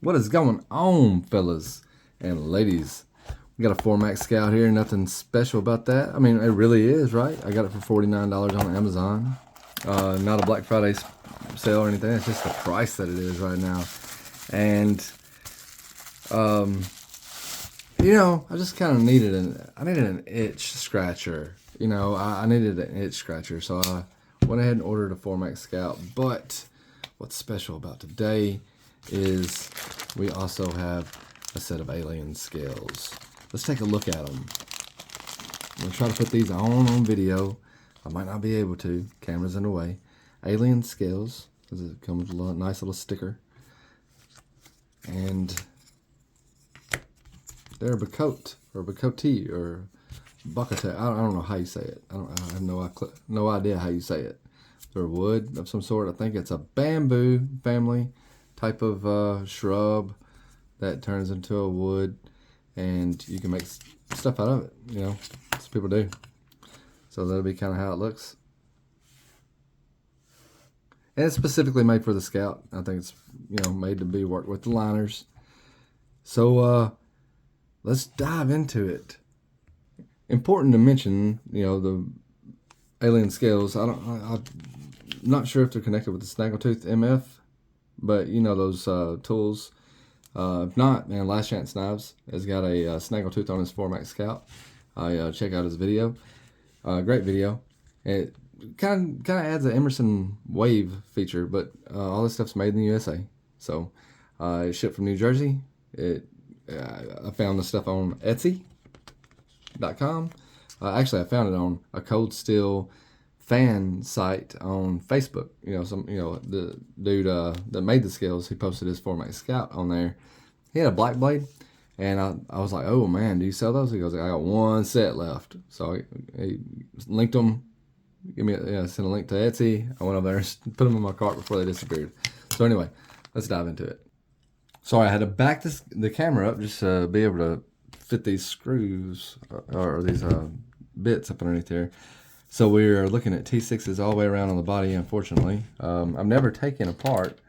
What is going on, fellas and ladies? We got a 4Max Scout here. Nothing special about that. I mean, it really is, right? I got it for $49 on Amazon. Not a Black Friday sale or anything. It's just the price that it is right now. And, I just kind of needed an itch scratcher. I needed an itch scratcher. So I went ahead and ordered a 4Max Scout. But what's special about today is we also have a set of alien scales. Let's take a look at them. I'm going to try to put these on video. I might not be able to. Camera's in the way. Alien scales. It comes with a nice little sticker. And they're Bocote or Bocote or Bocote. I don't know how you say it. I have no idea how you say it. They're wood of some sort. I think it's a bamboo family type of shrub that turns into a wood, and you can make stuff out of it. That's what people do. So that'll be kind of how it looks. And it's specifically made for the Scout. I think it's made to be worked with the liners. So let's dive into it. Important to mention, the alien scales. I'm not sure if they're connected with the Snaggletooth MF, but those tools. If not, man, Last Chance Knives has got a Snaggletooth on his 4Max Scout. Check out his video. Great video. It kind of adds an Emerson wave feature, but all this stuff's made in the USA. So it's shipped from New Jersey. I found the stuff on Etsy.com. Actually, I found it on a Cold Steel fan site on Facebook. The dude that made the scales, he posted his 4Max Scout on there. He had a black blade, and I was like, oh man, do you sell those? He goes, I got one set left. So he linked them, sent a link to Etsy. I went over there and put them in my cart before they disappeared. So anyway, let's dive into it. Sorry, I had to back the camera up just to be able to fit these screws or these bits up underneath here. So we're looking at T6s all the way around on the body, unfortunately. I've never taken apart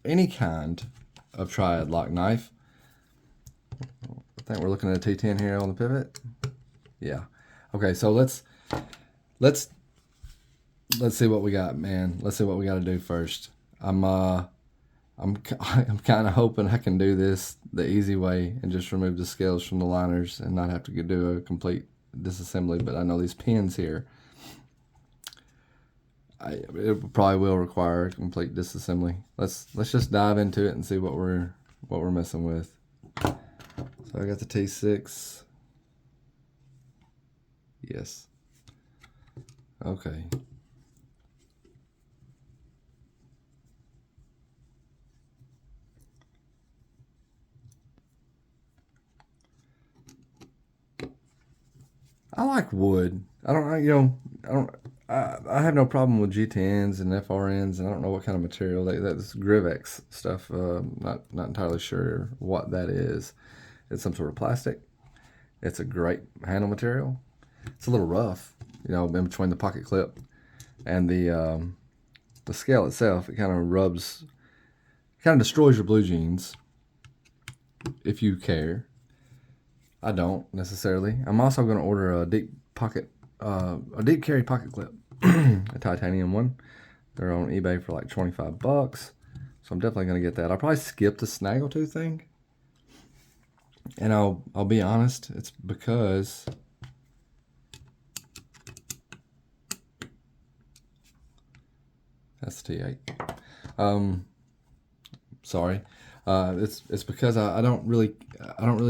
any kind of triad lock knife. I think we're looking at a T10 here on the pivot. Yeah. Okay, so let's see what we got, man. Let's see what we got to do first. I'm kind of hoping I can do this the easy way and just remove the scales from the liners and not have to do a complete disassembly. But I know these pins here, it probably will require a complete disassembly. Let's just dive into it and see what we're messing with. So I got the T6. Yes. Okay. I like wood. I have no problem with G10s and FRNs, and I don't know what kind of material that's Grivex stuff. Not entirely sure what that is. It's some sort of plastic. It's a great handle material. It's a little rough, in between the pocket clip and the scale itself. It kind of destroys your blue jeans if you care. I don't necessarily. I'm also going to order a deep carry pocket clip, a titanium one. They're on eBay for like 25 bucks. So I'm definitely going to get that. I'll probably skip the Snaggletooth thing. And I'll be honest, it's because that's the T8. Sorry. It's because I don't really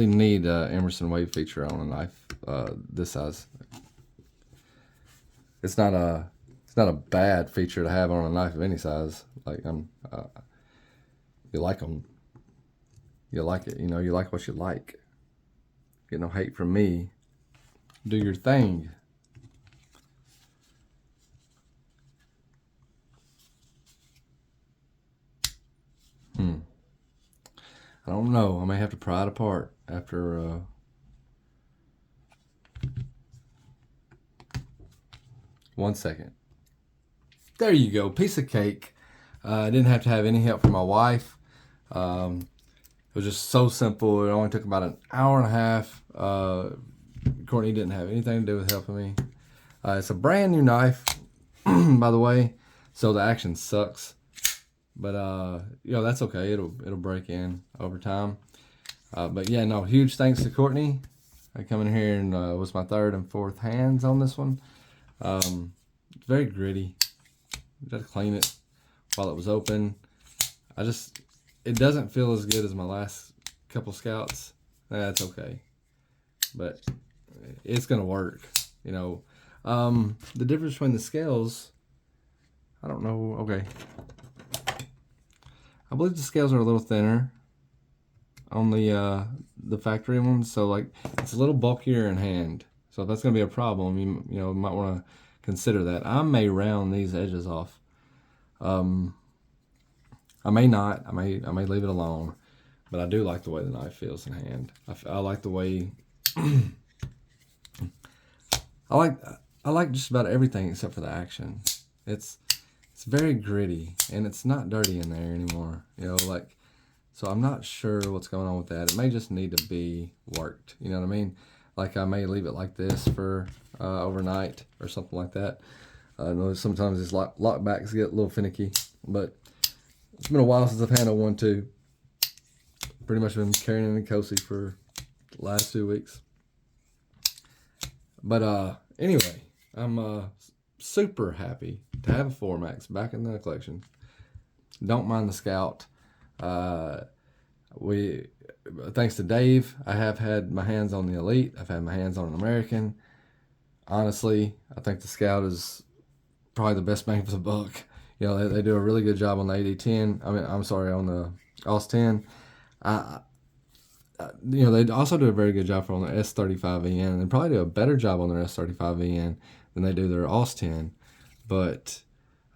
need a Emerson wave feature on a knife this size. It's not a bad feature to have on a knife of any size. Like you like them, you like it. You like what you like. Get no hate from me. Do your thing. I don't know. I may have to pry it apart after. One second. There you go. Piece of cake. I didn't have to have any help from my wife. It was just so simple. It only took about an hour and a half. Courtney didn't have anything to do with helping me. It's a brand new knife, by the way, so the action sucks. But that's okay. It'll break in over time. But yeah, no, huge thanks to Courtney. I come in here and was my third and fourth hands on this one. It's very gritty. You got to clean it while it was open. It doesn't feel as good as my last couple scouts. That's okay, but it's gonna work. The difference between the scales, I don't know. Okay, I believe the scales are a little thinner on the factory ones, so like it's a little bulkier in hand. So if that's gonna be a problem, you might want to consider that. I may round these edges off. I may not. I may leave it alone, but I do like the way the knife feels in hand. I like the way. I like just about everything except for the action. It's very gritty and it's not dirty in there anymore. So I'm not sure what's going on with that. It may just need to be worked. You know what I mean? Like I may leave it like this for overnight or something like that. I know sometimes these lockbacks get a little finicky, but it's been a while since I've handled one too. Pretty much been carrying it in Cozy for the last 2 weeks. But anyway, I'm super happy to have a 4-Max back in the collection. Don't mind the Scout. Thanks to Dave, I have had my hands on the Elite. I've had my hands on an American. Honestly, I think the Scout is probably the best bang for the buck. They do a really good job on the AD-10. On the AUS-10. They also do a very good job on the S35VN, and they probably do a better job on their S35VN than they do their AUS-10. But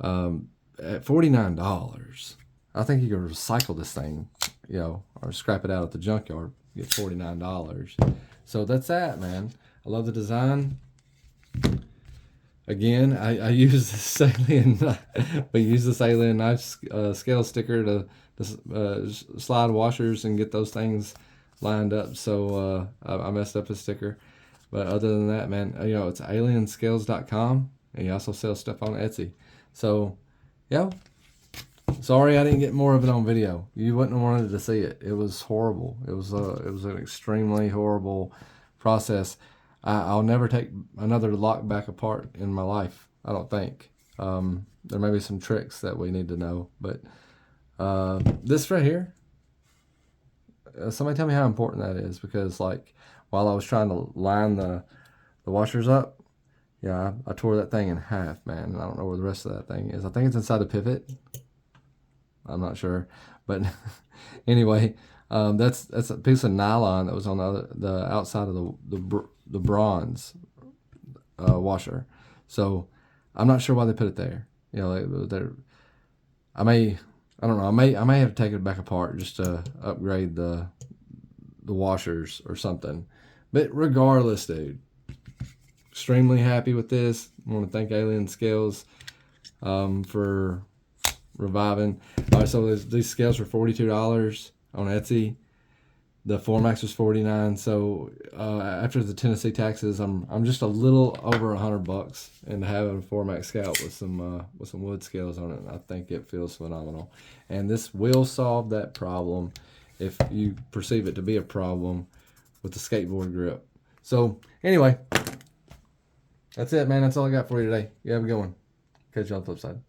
at $49, I think you could recycle this thing, or scrap it out at the junkyard, get $49. So that's that, man. I love the design. Again, I use this alien. We use this alien knife scale sticker to slide washers and get those things lined up. So I messed up the sticker, but other than that, man, it's alienscales.com, and you also sell stuff on Etsy. So, sorry I didn't get more of it on video. You wouldn't have wanted to see it. It was horrible. It was an extremely horrible process. I'll never take another lock back apart in my life, I don't think. There may be some tricks that we need to know, but this right here, somebody tell me how important that is, because while I was trying to line the washers up, I tore that thing in half, man, and I don't know where the rest of that thing is. I think it's inside the pivot. I'm not sure, but anyway, that's a piece of nylon that was on the outside of the bronze washer. So I'm not sure why they put it there. I don't know. I may have to take it back apart just to upgrade the washers or something. But regardless, dude, extremely happy with this. I want to thank Alien Scales for reviving. All right, so these scales were $42 on Etsy. The 4-Max was $49. So after the Tennessee taxes, I'm just a little over $100 into having a 4-Max Scout with some wood scales on it. And I think it feels phenomenal, and this will solve that problem if you perceive it to be a problem with the skateboard grip. So anyway, that's it, man. That's all I got for you today. You have a good one. Catch you on the flip side.